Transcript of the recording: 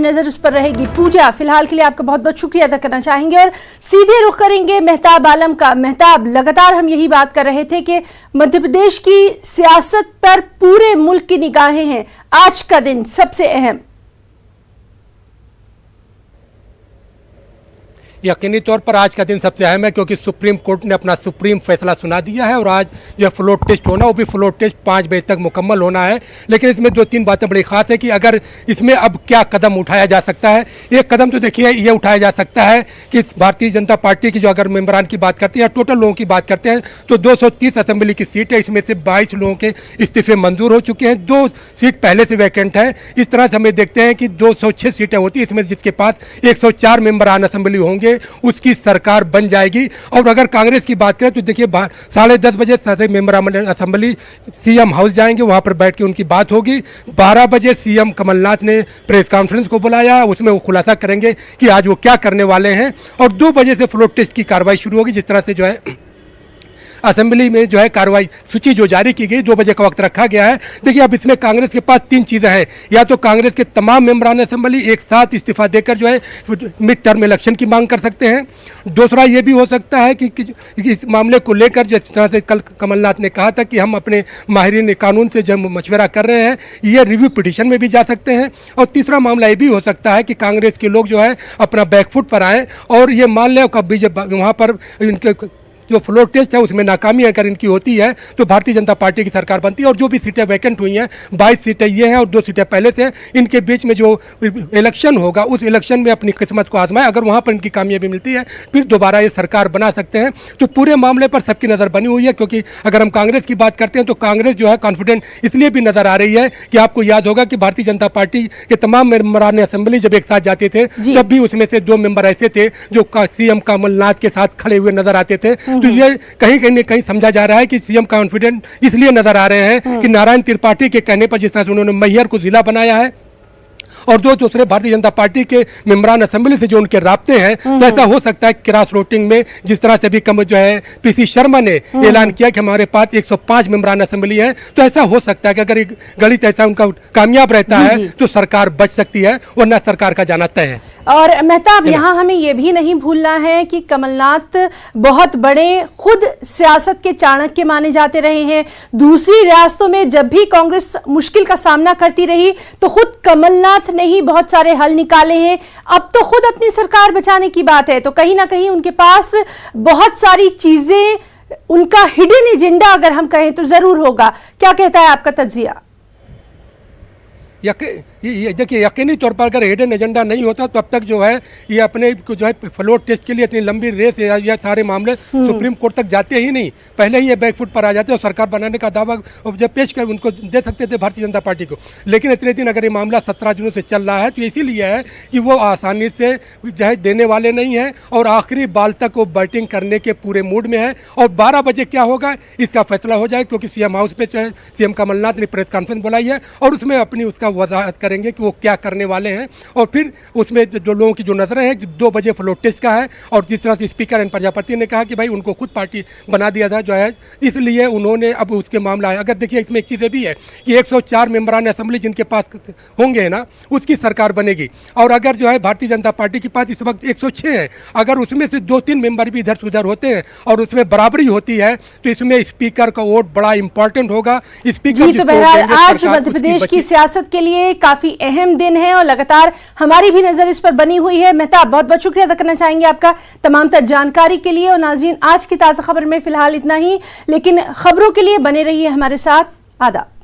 नजर उस पर रहेगी। पूजा, फिलहाल के लिए आपका बहुत बहुत शुक्रिया अदा करना चाहेंगे और सीधे रुख करेंगे मेहताब आलम का। मेहताब, लगातार हम यही बात कर रहे थे कि मध्य प्रदेश की सियासत पर पूरे मुल्क की निगाहें हैं। आज का दिन सबसे अहम। यकीनी तौर पर आज का दिन सबसे अहम है क्योंकि सुप्रीम कोर्ट ने अपना सुप्रीम फैसला सुना दिया है और आज जो फ्लोर टेस्ट होना वो भी फ्लोर टेस्ट 5 बजे तक मुकम्मल होना है। लेकिन इसमें 2-3 बातें बड़ी खास है कि अगर इसमें अब क्या कदम उठाया जा सकता है। एक कदम तो देखिए ये उठाया जा सकता है कि भारतीय जनता पार्टी की जो अगर मेंबरान की बात करते हैं या टोटल लोगों की बात करते हैं तो 230 असेंबली की सीट है, इसमें से 22 लोगों के इस्तीफे मंजूर हो चुके हैं, 2 सीट पहले से वैकेंट है। इस तरह से हमें देखते हैं कि 206 सीटें होती है, इसमें जिसके पास 104 मेंबरान असेंबली होंगे उसकी सरकार बन जाएगी। और अगर कांग्रेस की बात करें तो देखिए 10:30 बजे सारे मेंबर असेंबली सीएम हाउस जाएंगे, वहां पर बैठ के उनकी बात होगी। 12 बजे सीएम कमलनाथ ने प्रेस कॉन्फ्रेंस को बुलाया, उसमें वो खुलासा करेंगे कि आज वो क्या करने वाले हैं। और 2 बजे से फ्लोर टेस्ट की कार्रवाई शुरू होगी। जिस तरह से जो है असेंबली में जो है कार्रवाई सूची जो जारी की गई 2 बजे का वक्त रखा गया है। देखिए अब इसमें कांग्रेस के पास 3 चीज़ें हैं, या तो कांग्रेस के तमाम मेंबरान असेंबली एक साथ इस्तीफा देकर जो है मिड टर्म इलेक्शन की मांग कर सकते हैं। दूसरा ये भी हो सकता है कि इस मामले को लेकर जिस तरह से कल कमलनाथ ने कहा था कि हम अपने माहिरीन कानून से जब मशवरा कर रहे हैं, ये रिव्यू पिटीशन में भी जा सकते हैं। और तीसरा मामला ये भी हो सकता है कि कांग्रेस के लोग जो है अपना बैकफुट पर आएँ और ये मान लें कभी जब वहाँ पर इनके जो फ्लोर टेस्ट है उसमें नाकामी अगर इनकी होती है तो भारतीय जनता पार्टी की सरकार बनती है। और जो भी सीटें वैकेंट हुई हैं 22 सीटें ये हैं और 2 सीटें पहले से, इनके बीच में जो इलेक्शन होगा उस इलेक्शन में अपनी किस्मत को आजमाएं। अगर वहाँ पर इनकी कामयाबी मिलती है फिर दोबारा ये सरकार बना सकते हैं। तो पूरे मामले पर सबकी नज़र बनी हुई है क्योंकि अगर हम कांग्रेस की बात करते हैं तो कांग्रेस जो है कॉन्फिडेंट इसलिए भी नजर आ रही है कि आपको याद होगा कि भारतीय जनता पार्टी के तमाम मेंबरान असेंबली जब एक साथ जाते थे तब भी उसमें से 2 मेंबर ऐसे थे जो सीएम कमलनाथ के साथ खड़े हुए नजर आते थे। तो ये कहीं समझा जा रहा है कि सीएम कॉन्फिडेंट इसलिए नजर आ रहे हैं कि नारायण त्रिपाठी के कहने पर जिस तरह से उन्होंने मैहर को जिला बनाया है और जो दूसरे भारतीय जनता पार्टी के मेंबरान असेंबली से जो उनके राब्ते हैं, तो ऐसा हो सकता है क्रॉस वोटिंग में जिस तरह से भी कम जो है पीसी शर्मा ने ऐलान किया कि हमारे पास 105 मेंबरान असेंबली है, तो ऐसा हो सकता है कि अगर गणित ऐसा उनका कामयाब रहता है तो सरकार बच सकती है, वरना सरकार का जाना तय है। और मेहताब, यहाँ हमें यह भी नहीं भूलना है कि कमलनाथ बहुत बड़े खुद सियासत के चाणक्य माने जाते रहे हैं। दूसरी रियासतों में जब भी कांग्रेस मुश्किल का सामना करती रही तो खुद कमलनाथ ने ही बहुत सारे हल निकाले हैं। अब तो खुद अपनी सरकार बचाने की बात है, तो कहीं ना कहीं उनके पास बहुत सारी चीजें, उनका हिडन एजेंडा अगर हम कहें तो जरूर होगा। क्या कहता है आपका तज्जिया? देखिए यकीनी तौर पर अगर हिडन एजेंडा नहीं होता तो अब तक जो है ये अपने जो है फ्लोर टेस्ट के लिए इतनी लंबी रेस है, या सारे मामले सुप्रीम कोर्ट तक जाते ही नहीं, पहले ही ये बैकफुट पर आ जाते और सरकार बनाने का दावा जब पेश कर उनको दे सकते थे भारतीय जनता पार्टी को। लेकिन इतने दिन अगर ये मामला 17 दिनों से चल रहा है तो इसीलिए है कि वो आसानी से जो है देने वाले नहीं हैं और आखिरी बाल तक वो बैटिंग करने के पूरे मूड में है। और 12 बजे क्या होगा इसका फैसला हो जाए क्योंकि सीएम हाउस पे जो है सीएम कमलनाथ ने प्रेस कॉन्फ्रेंस बुलाई है और उसमें अपनी उसका वजाहत करेंगे कि वो क्या करने वाले हैं। और फिर उसमें जो लोगों की जो नजरें हैं 2 बजे फ्लोर टेस्ट का है और जिस तरह से स्पीकर एन प्रजापति ने कहा कि भाई उनको खुद पार्टी बना दिया था जो है, इसलिए उन्होंने अब उसके मामला है। अगर देखिए इसमें एक चीज़ भी है कि 104 मेंबरान असेंबली जिनके पास होंगे ना उसकी सरकार बनेगी। और अगर जो है भारतीय जनता पार्टी के पास इस वक्त 106 है, अगर उसमें से 2-3 मेंबर भी इधर से उधर होते हैं और उसमें बराबरी होती है तो इसमें स्पीकर का वोट बड़ा इंपॉर्टेंट होगा। स्पीकर तो बहरहाल आज मध्य प्रदेश की सियासत के लिए काफी अहम दिन है और लगातार हमारी भी नजर इस पर बनी हुई है। मेहताब, बहुत बहुत शुक्रिया अदा करना चाहेंगे आपका तमाम तर जानकारी के लिए। और नाजरीन, आज की ताज़ा खबर में फिलहाल इतना ही, लेकिन खबरों के लिए बने रहिए हमारे साथ। आदाब।